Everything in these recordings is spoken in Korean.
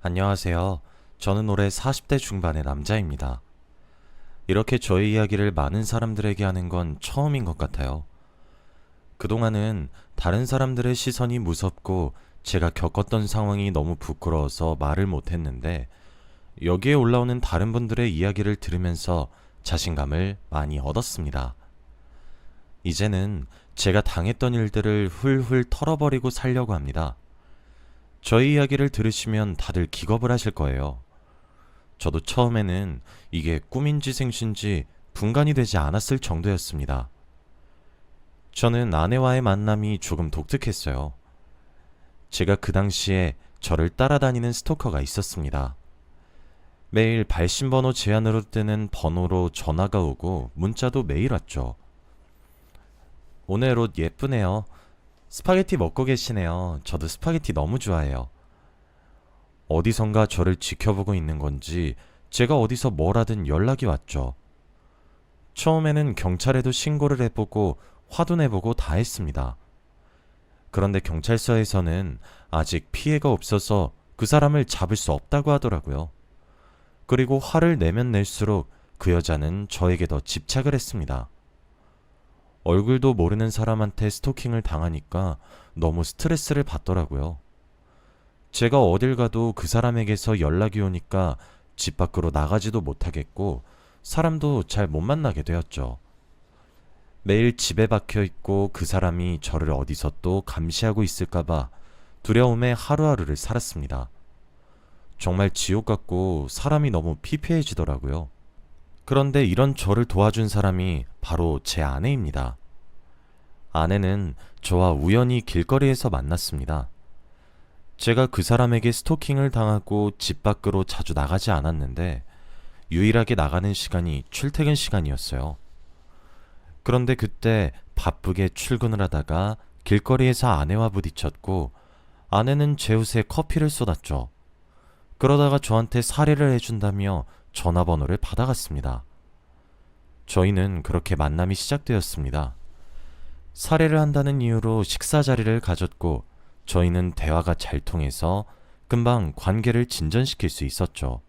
안녕하세요. 저는 올해 40대 중반의 남자입니다. 이렇게 저의 이야기를 많은 사람들에게 하는 건 처음인 것 같아요. 그동안은 다른 사람들의 시선이 무섭고 제가 겪었던 상황이 너무 부끄러워서 말을 못했는데 여기에 올라오는 다른 분들의 이야기를 들으면서 자신감을 많이 얻었습니다. 이제는 제가 당했던 일들을 훌훌 털어버리고 살려고 합니다. 저희 이야기를 들으시면 다들 기겁을 하실 거예요. 저도 처음에는 이게 꿈인지 생신지 분간이 되지 않았을 정도였습니다. 저는 아내와의 만남이 조금 독특했어요. 제가 그 당시에 저를 따라다니는 스토커가 있었습니다. 매일 발신번호 제한으로 뜨는 번호로 전화가 오고 문자도 매일 왔죠. 오늘 옷 예쁘네요. 스파게티 먹고 계시네요. 저도 스파게티 너무 좋아해요. 어디선가 저를 지켜보고 있는 건지 제가 어디서 뭘 하든 연락이 왔죠. 처음에는 경찰에도 신고를 해보고 화도 내보고 다 했습니다. 그런데 경찰서에서는 아직 피해가 없어서 그 사람을 잡을 수 없다고 하더라고요. 그리고 화를 내면 낼수록 그 여자는 저에게 더 집착을 했습니다. 얼굴도 모르는 사람한테 스토킹을 당하니까 너무 스트레스를 받더라고요. 제가 어딜 가도 그 사람에게서 연락이 오니까 집 밖으로 나가지도 못하겠고 사람도 잘 못 만나게 되었죠. 매일 집에 박혀 있고 그 사람이 저를 어디서 또 감시하고 있을까봐 두려움에 하루하루를 살았습니다. 정말 지옥 같고 사람이 너무 피폐해지더라고요. 그런데 이런 저를 도와준 사람이 바로 제 아내입니다. 아내는 저와 우연히 길거리에서 만났습니다. 제가 그 사람에게 스토킹을 당하고 집 밖으로 자주 나가지 않았는데 유일하게 나가는 시간이 출퇴근 시간이었어요. 그런데 그때 바쁘게 출근을 하다가 길거리에서 아내와 부딪혔고 아내는 제 옷에 커피를 쏟았죠. 그러다가 저한테 사례를 해준다며 전화번호를 받아갔습니다. 저희는 그렇게 만남이 시작되었습니다. 사례를 한다는 이유로 식사 자리를 가졌고 저희는 대화가 잘 통해서 금방 관계를 진전시킬 수 있었죠.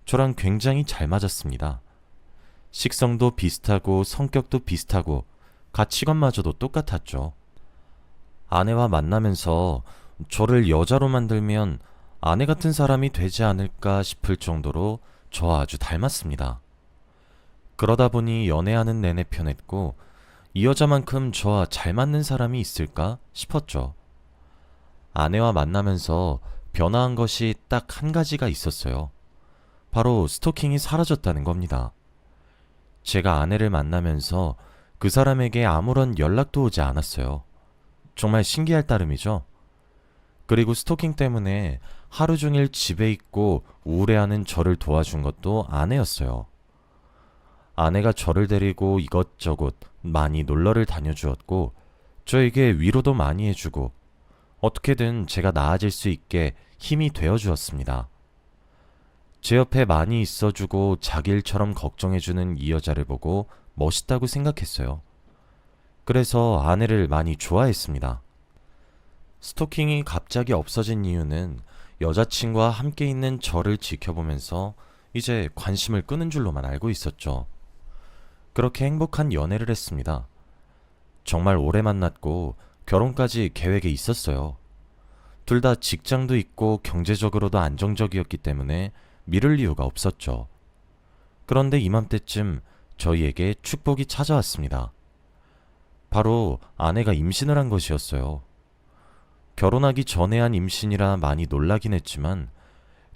저랑 굉장히 잘 맞았습니다. 식성도 비슷하고 성격도 비슷하고 가치관마저도 똑같았죠. 아내와 만나면서 저를 여자로 만들면 아내 같은 사람이 되지 않을까 싶을 정도로 저와 아주 닮았습니다. 그러다 보니 연애하는 내내 편했고 이 여자만큼 저와 잘 맞는 사람이 있을까 싶었죠. 아내와 만나면서 변화한 것이 딱 한 가지가 있었어요. 바로 스토킹이 사라졌다는 겁니다. 제가 아내를 만나면서 그 사람에게 아무런 연락도 오지 않았어요. 정말 신기할 따름이죠. 그리고 스토킹 때문에 하루 종일 집에 있고 우울해하는 저를 도와준 것도 아내였어요. 아내가 저를 데리고 이것저것 많이 놀러를 다녀주었고 저에게 위로도 많이 해주고 어떻게든 제가 나아질 수 있게 힘이 되어주었습니다. 제 옆에 많이 있어주고 자기 일처럼 걱정해주는 이 여자를 보고 멋있다고 생각했어요. 그래서 아내를 많이 좋아했습니다. 스토킹이 갑자기 없어진 이유는 여자친구와 함께 있는 저를 지켜보면서 이제 관심을 끄는 줄로만 알고 있었죠. 그렇게 행복한 연애를 했습니다. 정말 오래 만났고 결혼까지 계획에 있었어요. 둘 다 직장도 있고 경제적으로도 안정적이었기 때문에 미룰 이유가 없었죠. 그런데 이맘때쯤 저희에게 축복이 찾아왔습니다. 바로 아내가 임신을 한 것이었어요. 결혼하기 전에 한 임신이라 많이 놀라긴 했지만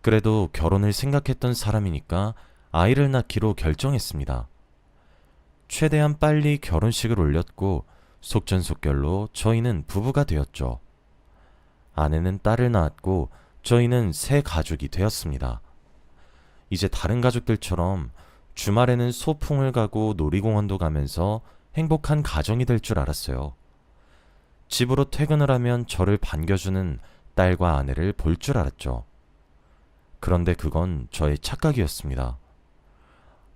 그래도 결혼을 생각했던 사람이니까 아이를 낳기로 결정했습니다. 최대한 빨리 결혼식을 올렸고 속전속결로 저희는 부부가 되었죠. 아내는 딸을 낳았고 저희는 새 가족이 되었습니다. 이제 다른 가족들처럼 주말에는 소풍을 가고 놀이공원도 가면서 행복한 가정이 될 줄 알았어요. 집으로 퇴근을 하면 저를 반겨주는 딸과 아내를 볼 줄 알았죠. 그런데 그건 저의 착각이었습니다.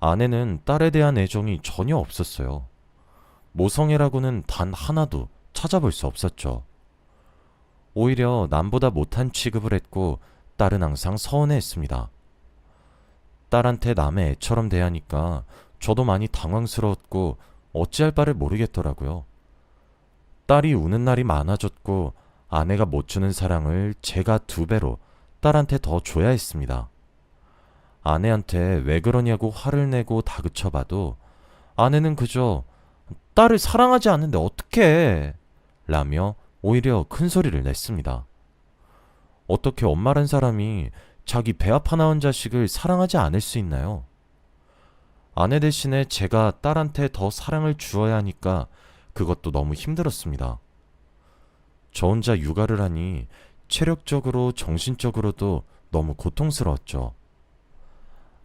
아내는 딸에 대한 애정이 전혀 없었어요. 모성애라고는 단 하나도 찾아볼 수 없었죠. 오히려 남보다 못한 취급을 했고 딸은 항상 서운해했습니다. 딸한테 남의 애처럼 대하니까 저도 많이 당황스러웠고 어찌할 바를 모르겠더라고요. 딸이 우는 날이 많아졌고 아내가 못 주는 사랑을 제가 2배로 딸한테 더 줘야 했습니다. 아내한테 왜 그러냐고 화를 내고 다그쳐봐도 아내는 그저 딸을 사랑하지 않는데 어떡해 라며 오히려 큰 소리를 냈습니다. 어떻게 엄마란 사람이 자기 배 아파 낳은 자식을 사랑하지 않을 수 있나요? 아내 대신에 제가 딸한테 더 사랑을 주어야 하니까 그것도 너무 힘들었습니다. 저 혼자 육아를 하니 체력적으로 정신적으로도 너무 고통스러웠죠.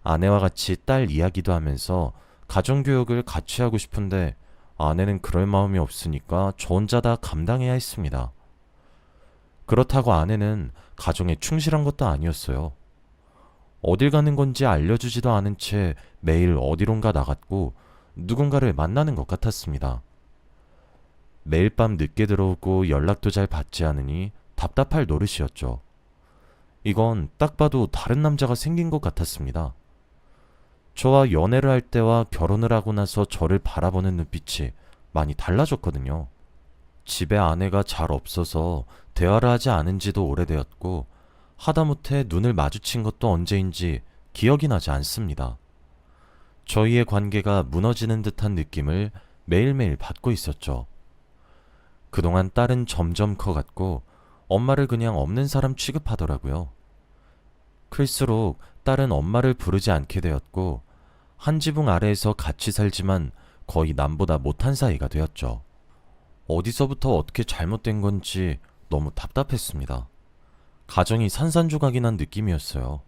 아내와 같이 딸 이야기도 하면서 가정교육을 같이 하고 싶은데 아내는 그럴 마음이 없으니까 저 혼자 다 감당해야 했습니다. 그렇다고 아내는 가정에 충실한 것도 아니었어요. 어딜 가는 건지 알려주지도 않은 채 매일 어디론가 나갔고 누군가를 만나는 것 같았습니다. 매일 밤 늦게 들어오고 연락도 잘 받지 않으니 답답할 노릇이었죠. 이건 딱 봐도 다른 남자가 생긴 것 같았습니다. 저와 연애를 할 때와 결혼을 하고 나서 저를 바라보는 눈빛이 많이 달라졌거든요. 집에 아내가 잘 없어서 대화를 하지 않은 지도 오래되었고 하다못해 눈을 마주친 것도 언제인지 기억이 나지 않습니다. 저희의 관계가 무너지는 듯한 느낌을 매일매일 받고 있었죠. 그동안 딸은 점점 커갔고 엄마를 그냥 없는 사람 취급하더라고요. 클수록 딸은 엄마를 부르지 않게 되었고 한 지붕 아래에서 같이 살지만 거의 남보다 못한 사이가 되었죠. 어디서부터 어떻게 잘못된 건지 너무 답답했습니다. 가정이 산산조각이 난 느낌이었어요.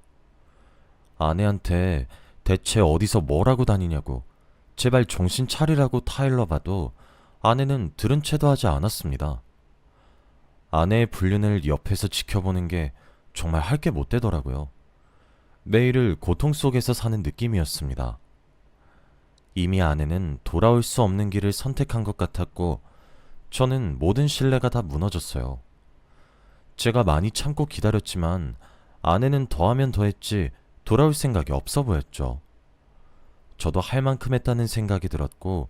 아내한테 대체 어디서 뭘 하고 다니냐고 제발 정신 차리라고 타일러봐도 아내는 들은 채도 하지 않았습니다. 아내의 불륜을 옆에서 지켜보는 게 정말 할 게 못 되더라고요. 매일을 고통 속에서 사는 느낌이었습니다. 이미 아내는 돌아올 수 없는 길을 선택한 것 같았고 저는 모든 신뢰가 다 무너졌어요. 제가 많이 참고 기다렸지만 아내는 더하면 더했지 돌아올 생각이 없어 보였죠. 저도 할 만큼 했다는 생각이 들었고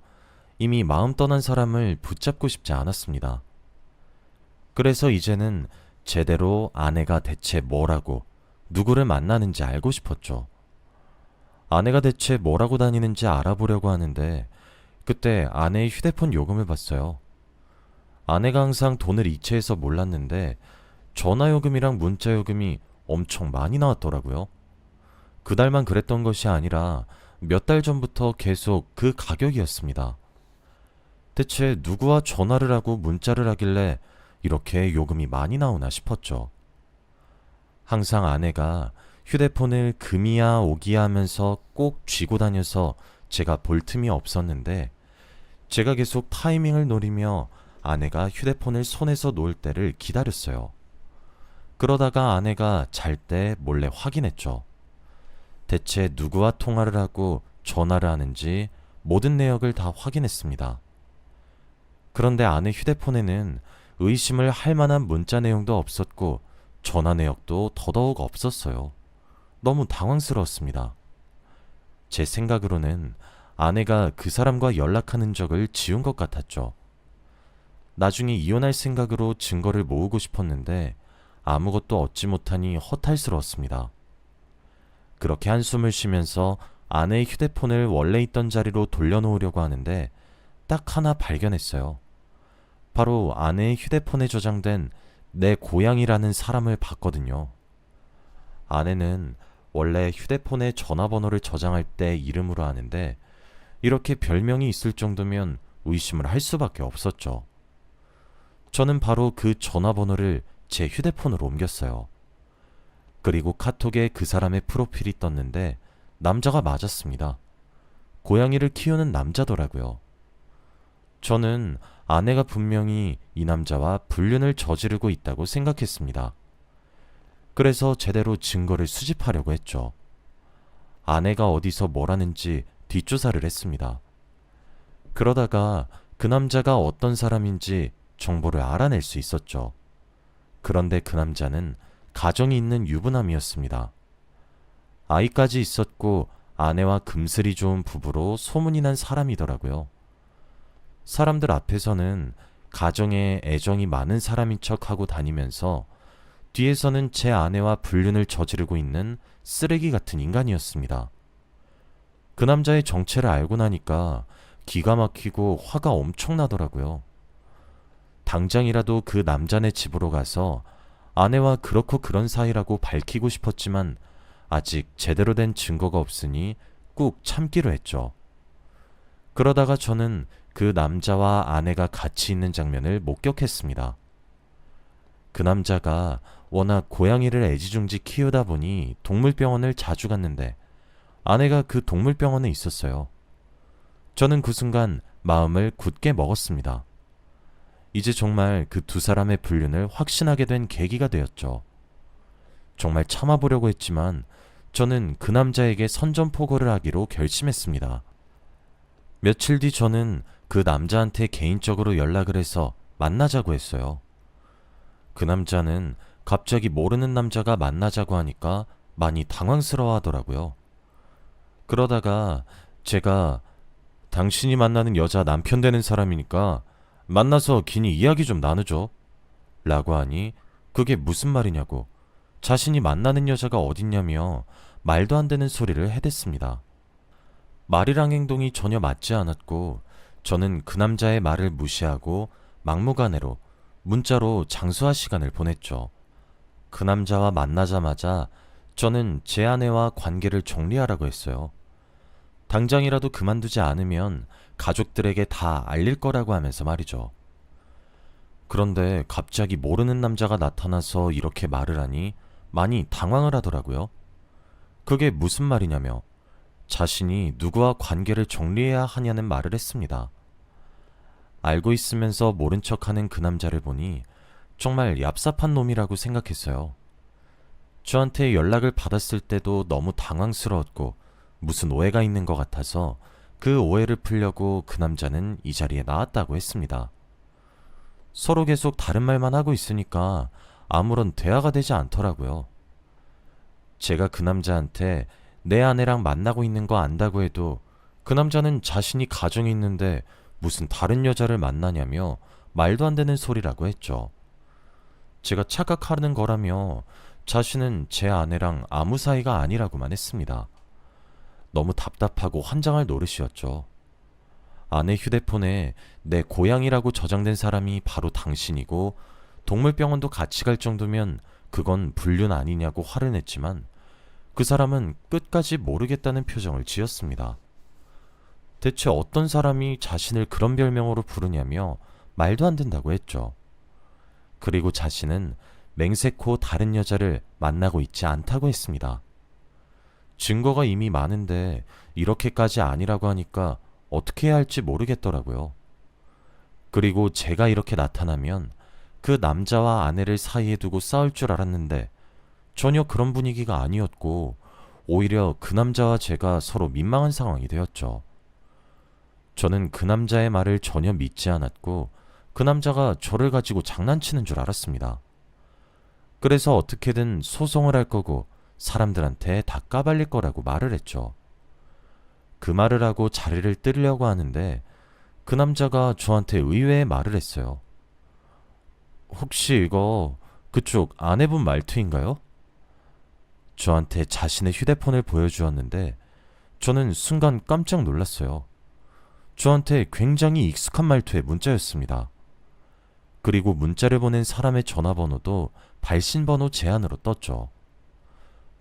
이미 마음 떠난 사람을 붙잡고 싶지 않았습니다. 그래서 이제는 제대로 아내가 대체 뭐라고 누구를 만나는지 알고 싶었죠. 아내가 대체 뭐라고 다니는지 알아보려고 하는데 그때 아내의 휴대폰 요금을 봤어요. 아내가 항상 돈을 이체해서 몰랐는데 전화요금이랑 문자요금이 엄청 많이 나왔더라고요. 그달만 그랬던 것이 아니라 몇 달 전부터 계속 그 가격이었습니다. 대체 누구와 전화를 하고 문자를 하길래 이렇게 요금이 많이 나오나 싶었죠. 항상 아내가 휴대폰을 금이야 오기야 하면서 꼭 쥐고 다녀서 제가 볼 틈이 없었는데 제가 계속 타이밍을 노리며 아내가 휴대폰을 손에서 놓을 때를 기다렸어요. 그러다가 아내가 잘 때 몰래 확인했죠. 대체 누구와 통화를 하고 전화를 하는지 모든 내역을 다 확인했습니다. 그런데 아내 휴대폰에는 의심을 할 만한 문자 내용도 없었고 전화 내역도 더더욱 없었어요. 너무 당황스러웠습니다. 제 생각으로는 아내가 그 사람과 연락한 흔적을 지운 것 같았죠. 나중에 이혼할 생각으로 증거를 모으고 싶었는데 아무것도 얻지 못하니 허탈스러웠습니다. 그렇게 한숨을 쉬면서 아내의 휴대폰을 원래 있던 자리로 돌려놓으려고 하는데 딱 하나 발견했어요. 바로 아내의 휴대폰에 저장된 내 고양이라는 사람을 봤거든요. 아내는 원래 휴대폰에 전화번호를 저장할 때 이름으로 하는데 이렇게 별명이 있을 정도면 의심을 할 수밖에 없었죠. 저는 바로 그 전화번호를 제 휴대폰으로 옮겼어요. 그리고 카톡에 그 사람의 프로필이 떴는데 남자가 맞았습니다. 고양이를 키우는 남자더라고요. 저는 아내가 분명히 이 남자와 불륜을 저지르고 있다고 생각했습니다. 그래서 제대로 증거를 수집하려고 했죠. 아내가 어디서 뭘 하는지 뒷조사를 했습니다. 그러다가 그 남자가 어떤 사람인지 정보를 알아낼 수 있었죠. 그런데 그 남자는 가정이 있는 유부남이었습니다. 아이까지 있었고 아내와 금슬이 좋은 부부로 소문이 난 사람이더라고요. 사람들 앞에서는 가정에 애정이 많은 사람인 척하고 다니면서 뒤에서는 제 아내와 불륜을 저지르고 있는 쓰레기 같은 인간이었습니다. 그 남자의 정체를 알고 나니까 기가 막히고 화가 엄청 나더라고요. 당장이라도 그 남자네 집으로 가서 아내와 그렇고 그런 사이라고 밝히고 싶었지만 아직 제대로 된 증거가 없으니 꾹 참기로 했죠. 그러다가 저는 그 남자와 아내가 같이 있는 장면을 목격했습니다. 그 남자가 워낙 고양이를 애지중지 키우다 보니 동물병원을 자주 갔는데 아내가 그 동물병원에 있었어요. 저는 그 순간 마음을 굳게 먹었습니다. 이제 정말 그 두 사람의 불륜을 확신하게 된 계기가 되었죠. 정말 참아보려고 했지만 저는 그 남자에게 선전포고를 하기로 결심했습니다. 며칠 뒤 저는 그 남자한테 개인적으로 연락을 해서 만나자고 했어요. 그 남자는 갑자기 모르는 남자가 만나자고 하니까 많이 당황스러워 하더라고요. 그러다가 제가 당신이 만나는 여자 남편 되는 사람이니까 만나서 긴히 이야기 좀 나누죠. 라고 하니 그게 무슨 말이냐고 자신이 만나는 여자가 어딨냐며 말도 안 되는 소리를 해댔습니다. 말이랑 행동이 전혀 맞지 않았고 저는 그 남자의 말을 무시하고 막무가내로 문자로 장수할 시간을 보냈죠. 그 남자와 만나자마자 저는 제 아내와 관계를 정리하라고 했어요. 당장이라도 그만두지 않으면 가족들에게 다 알릴 거라고 하면서 말이죠. 그런데 갑자기 모르는 남자가 나타나서 이렇게 말을 하니 많이 당황을 하더라고요. 그게 무슨 말이냐며 자신이 누구와 관계를 정리해야 하냐는 말을 했습니다. 알고 있으면서 모른 척하는 그 남자를 보니 정말 얍삽한 놈이라고 생각했어요. 저한테 연락을 받았을 때도 너무 당황스러웠고 무슨 오해가 있는 것 같아서 그 오해를 풀려고 그 남자는 이 자리에 나왔다고 했습니다. 서로 계속 다른 말만 하고 있으니까 아무런 대화가 되지 않더라고요. 제가 그 남자한테 내 아내랑 만나고 있는 거 안다고 해도 그 남자는 자신이 가정이 있는데 무슨 다른 여자를 만나냐며 말도 안 되는 소리라고 했죠. 제가 착각하는 거라며 자신은 제 아내랑 아무 사이가 아니라고만 했습니다. 너무 답답하고 환장할 노릇이었죠. 아내 휴대폰에 내 고향이라고 저장된 사람이 바로 당신이고 동물병원도 같이 갈 정도면 그건 불륜 아니냐고 화를 냈지만 그 사람은 끝까지 모르겠다는 표정을 지었습니다. 대체 어떤 사람이 자신을 그런 별명으로 부르냐며 말도 안 된다고 했죠. 그리고 자신은 맹세코 다른 여자를 만나고 있지 않다고 했습니다. 증거가 이미 많은데 이렇게까지 아니라고 하니까 어떻게 해야 할지 모르겠더라고요. 그리고 제가 이렇게 나타나면 그 남자와 아내를 사이에 두고 싸울 줄 알았는데 전혀 그런 분위기가 아니었고 오히려 그 남자와 제가 서로 민망한 상황이 되었죠. 저는 그 남자의 말을 전혀 믿지 않았고 그 남자가 저를 가지고 장난치는 줄 알았습니다. 그래서 어떻게든 소송을 할 거고 사람들한테 다 까발릴 거라고 말을 했죠. 그 말을 하고 자리를 뜨려고 하는데 그 남자가 저한테 의외의 말을 했어요. 혹시 이거 그쪽 아내분 말투인가요? 저한테 자신의 휴대폰을 보여주었는데 저는 순간 깜짝 놀랐어요. 저한테 굉장히 익숙한 말투의 문자였습니다. 그리고 문자를 보낸 사람의 전화번호도 발신번호 제한으로 떴죠.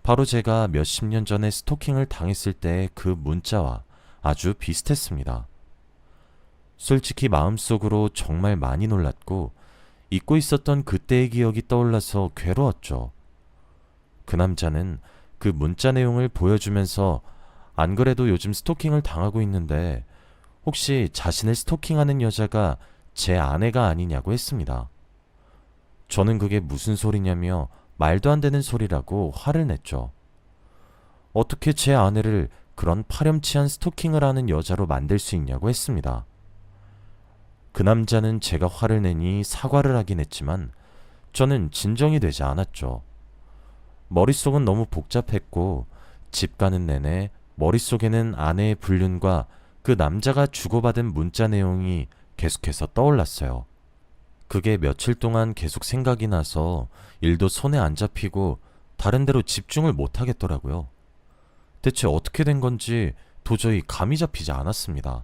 바로 제가 몇십 년 전에 스토킹을 당했을 때의 그 문자와 아주 비슷했습니다. 솔직히 마음속으로 정말 많이 놀랐고 잊고 있었던 그때의 기억이 떠올라서 괴로웠죠. 그 남자는 그 문자 내용을 보여주면서 안 그래도 요즘 스토킹을 당하고 있는데 혹시 자신을 스토킹하는 여자가 제 아내가 아니냐고 했습니다. 저는 그게 무슨 소리냐며 말도 안 되는 소리라고 화를 냈죠. 어떻게 제 아내를 그런 파렴치한 스토킹을 하는 여자로 만들 수 있냐고 했습니다. 그 남자는 제가 화를 내니 사과를 하긴 했지만 저는 진정이 되지 않았죠. 머릿속은 너무 복잡했고 집 가는 내내 머릿속에는 아내의 불륜과 그 남자가 주고받은 문자 내용이 계속해서 떠올랐어요. 그게 며칠 동안 계속 생각이 나서 일도 손에 안 잡히고 다른 데로 집중을 못 하겠더라고요. 대체 어떻게 된 건지 도저히 감이 잡히지 않았습니다.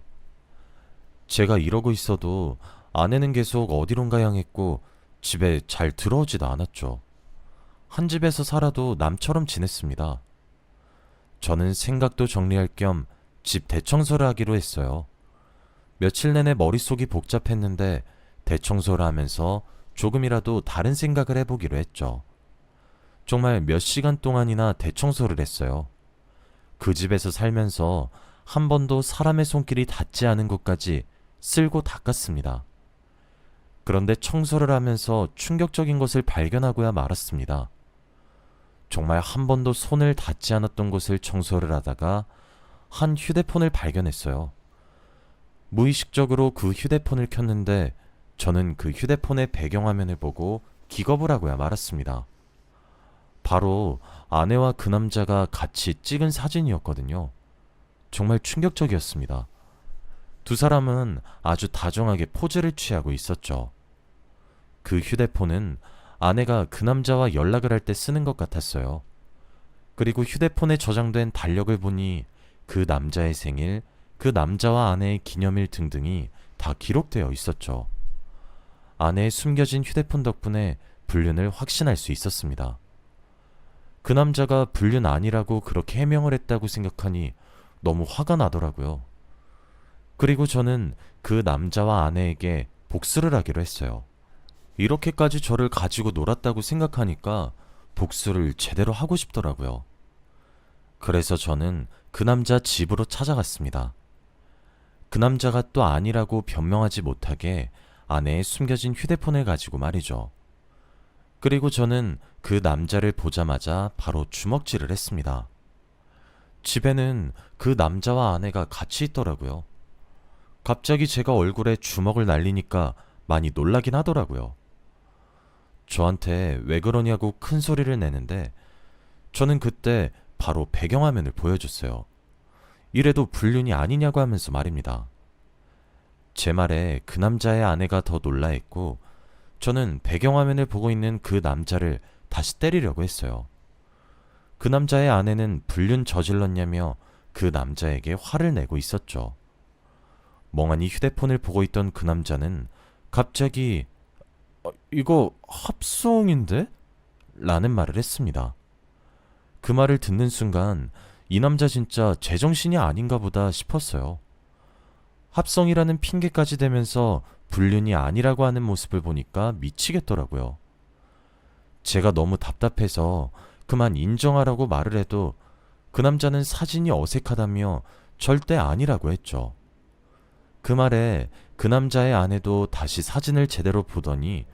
제가 이러고 있어도 아내는 계속 어디론가 향했고 집에 잘 들어오지도 않았죠. 한 집에서 살아도 남처럼 지냈습니다. 저는 생각도 정리할 겸 집 대청소를 하기로 했어요. 며칠 내내 머릿속이 복잡했는데 대청소를 하면서 조금이라도 다른 생각을 해보기로 했죠. 정말 몇 시간 동안이나 대청소를 했어요. 그 집에서 살면서 한 번도 사람의 손길이 닿지 않은 곳까지 쓸고 닦았습니다. 그런데 청소를 하면서 충격적인 것을 발견하고야 말았습니다. 정말 한 번도 손을 닿지 않았던 곳을 청소를 하다가 한 휴대폰을 발견했어요. 무의식적으로 그 휴대폰을 켰는데 저는 그 휴대폰의 배경화면을 보고 기겁을 하고야 말았습니다. 바로 아내와 그 남자가 같이 찍은 사진이었거든요. 정말 충격적이었습니다. 두 사람은 아주 다정하게 포즈를 취하고 있었죠. 그 휴대폰은 아내가 그 남자와 연락을 할 때 쓰는 것 같았어요. 그리고 휴대폰에 저장된 달력을 보니 그 남자의 생일, 그 남자와 아내의 기념일 등등이 다 기록되어 있었죠. 아내의 숨겨진 휴대폰 덕분에 불륜을 확신할 수 있었습니다. 그 남자가 불륜 아니라고 그렇게 해명을 했다고 생각하니 너무 화가 나더라고요. 그리고 저는 그 남자와 아내에게 복수를 하기로 했어요. 이렇게까지 저를 가지고 놀았다고 생각하니까 복수를 제대로 하고 싶더라고요. 그래서 저는 그 남자 집으로 찾아갔습니다. 그 남자가 또 아니라고 변명하지 못하게 아내의 숨겨진 휴대폰을 가지고 말이죠. 그리고 저는 그 남자를 보자마자 바로 주먹질을 했습니다. 집에는 그 남자와 아내가 같이 있더라고요. 갑자기 제가 얼굴에 주먹을 날리니까 많이 놀라긴 하더라고요. 저한테 왜 그러냐고 큰 소리를 내는데 저는 그때 바로 배경화면을 보여줬어요. 이래도 불륜이 아니냐고 하면서 말입니다. 제 말에 그 남자의 아내가 더 놀라했고 저는 배경화면을 보고 있는 그 남자를 다시 때리려고 했어요. 그 남자의 아내는 불륜 저질렀냐며 그 남자에게 화를 내고 있었죠. 멍하니 휴대폰을 보고 있던 그 남자는 갑자기 이거 합성인데? 라는 말을 했습니다. 그 말을 듣는 순간 이 남자 진짜 제정신이 아닌가 보다 싶었어요. 합성이라는 핑계까지 대면서 불륜이 아니라고 하는 모습을 보니까 미치겠더라고요. 제가 너무 답답해서 그만 인정하라고 말을 해도 그 남자는 사진이 어색하다며 절대 아니라고 했죠. 그 말에 그 남자의 아내도 다시 사진을 제대로 보더니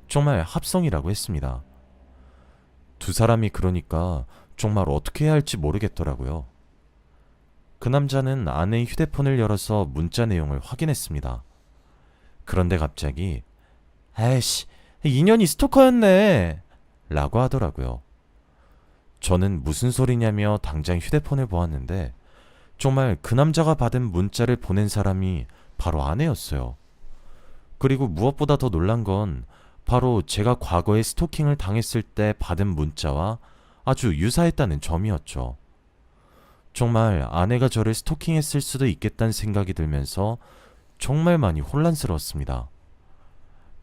정말 합성이라고 했습니다. 두 사람이 그러니까 정말 어떻게 해야 할지 모르겠더라고요. 그 남자는 아내의 휴대폰을 열어서 문자 내용을 확인했습니다. 그런데 갑자기 에이씨, 인연이 스토커였네 라고 하더라고요. 저는 무슨 소리냐며 당장 휴대폰을 보았는데 정말 그 남자가 받은 문자를 보낸 사람이 바로 아내였어요. 그리고 무엇보다 더 놀란 건 바로 제가 과거에 스토킹을 당했을 때 받은 문자와 아주 유사했다는 점이었죠. 정말 아내가 저를 스토킹했을 수도 있겠다는 생각이 들면서 정말 많이 혼란스러웠습니다.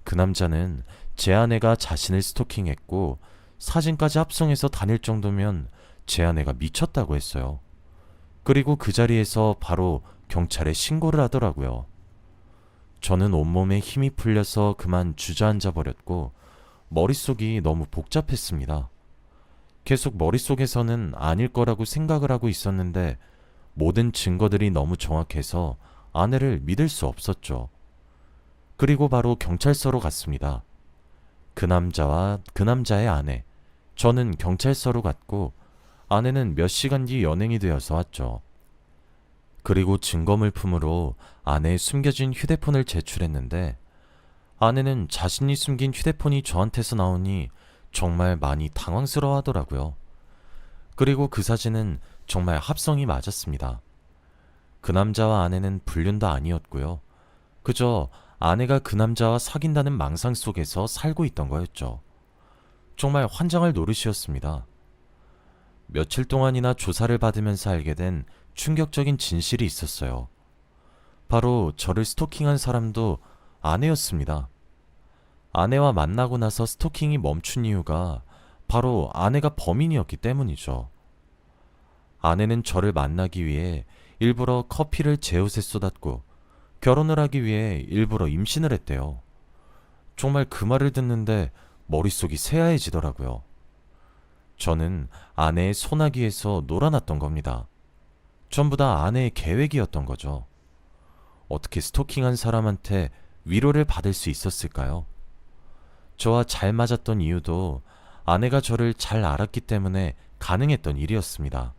그 남자는 제 아내가 자신을 스토킹했고 사진까지 합성해서 다닐 정도면 제 아내가 미쳤다고 했어요. 그리고 그 자리에서 바로 경찰에 신고를 하더라고요. 저는 온몸에 힘이 풀려서 그만 주저앉아 버렸고 머릿속이 너무 복잡했습니다. 계속 머릿속에서는 아닐 거라고 생각을 하고 있었는데 모든 증거들이 너무 정확해서 아내를 믿을 수 없었죠. 그리고 바로 경찰서로 갔습니다. 그 남자와 그 남자의 아내, 저는 경찰서로 갔고 아내는 몇 시간 뒤 연행이 되어서 왔죠. 그리고 증거물품으로 아내의 숨겨진 휴대폰을 제출했는데 아내는 자신이 숨긴 휴대폰이 저한테서 나오니 정말 많이 당황스러워 하더라고요. 그리고 그 사진은 정말 합성이 맞았습니다. 그 남자와 아내는 불륜도 아니었고요. 그저 아내가 그 남자와 사귄다는 망상 속에서 살고 있던 거였죠. 정말 환장할 노릇이었습니다. 며칠 동안이나 조사를 받으면서 알게 된 충격적인 진실이 있었어요. 바로 저를 스토킹한 사람도 아내였습니다. 아내와 만나고 나서 스토킹이 멈춘 이유가 바로 아내가 범인이었기 때문이죠. 아내는 저를 만나기 위해 일부러 커피를 제 옷에 쏟았고 결혼을 하기 위해 일부러 임신을 했대요. 정말 그 말을 듣는데 머릿속이 새하얘지더라고요. 저는 아내의 소나기에서 놀아났던 겁니다. 전부 다 아내의 계획이었던 거죠. 어떻게 스토킹한 사람한테 위로를 받을 수 있었을까요? 저와 잘 맞았던 이유도 아내가 저를 잘 알았기 때문에 가능했던 일이었습니다.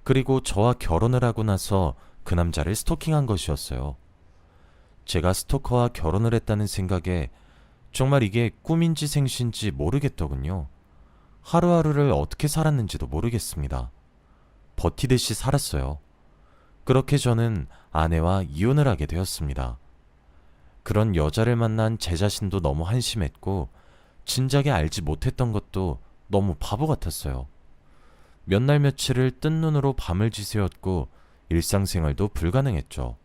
그리고 저와 결혼을 하고 나서 그 남자를 스토킹한 것이었어요. 제가 스토커와 결혼을 했다는 생각에 정말 이게 꿈인지 생신지 모르겠더군요. 하루하루를 어떻게 살았는지도 모르겠습니다. 버티듯이 살았어요. 그렇게 저는 아내와 이혼을 하게 되었습니다. 그런 여자를 만난 제 자신도 너무 한심했고 진작에 알지 못했던 것도 너무 바보 같았어요. 몇 날 며칠을 뜬 눈으로 밤을 지새웠고 일상생활도 불가능했죠.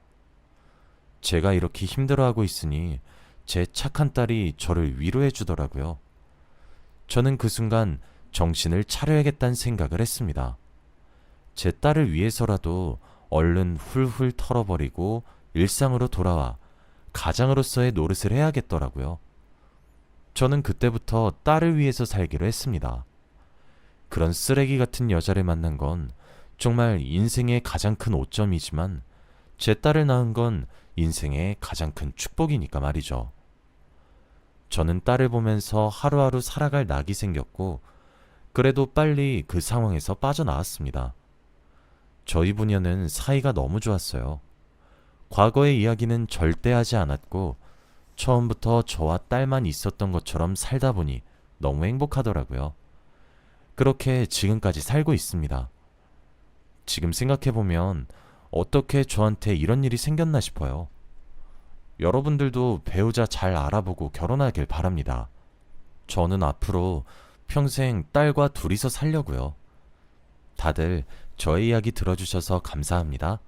제가 이렇게 힘들어하고 있으니 제 착한 딸이 저를 위로해 주더라고요. 저는 그 순간 정신을 차려야겠다는 생각을 했습니다. 제 딸을 위해서라도 얼른 훌훌 털어버리고 일상으로 돌아와 가장으로서의 노릇을 해야겠더라고요. 저는 그때부터 딸을 위해서 살기로 했습니다. 그런 쓰레기 같은 여자를 만난 건 정말 인생의 가장 큰 오점이지만 제 딸을 낳은 건 인생의 가장 큰 축복이니까 말이죠. 저는 딸을 보면서 하루하루 살아갈 낙이 생겼고 그래도 빨리 그 상황에서 빠져나왔습니다. 저희 부녀는 사이가 너무 좋았어요. 과거의 이야기는 절대 하지 않았고 처음부터 저와 딸만 있었던 것처럼 살다 보니 너무 행복하더라고요. 그렇게 지금까지 살고 있습니다. 지금 생각해보면 어떻게 저한테 이런 일이 생겼나 싶어요. 여러분들도 배우자 잘 알아보고 결혼하길 바랍니다. 저는 앞으로 평생 딸과 둘이서 살려고요. 다들 저의 이야기 들어주셔서 감사합니다.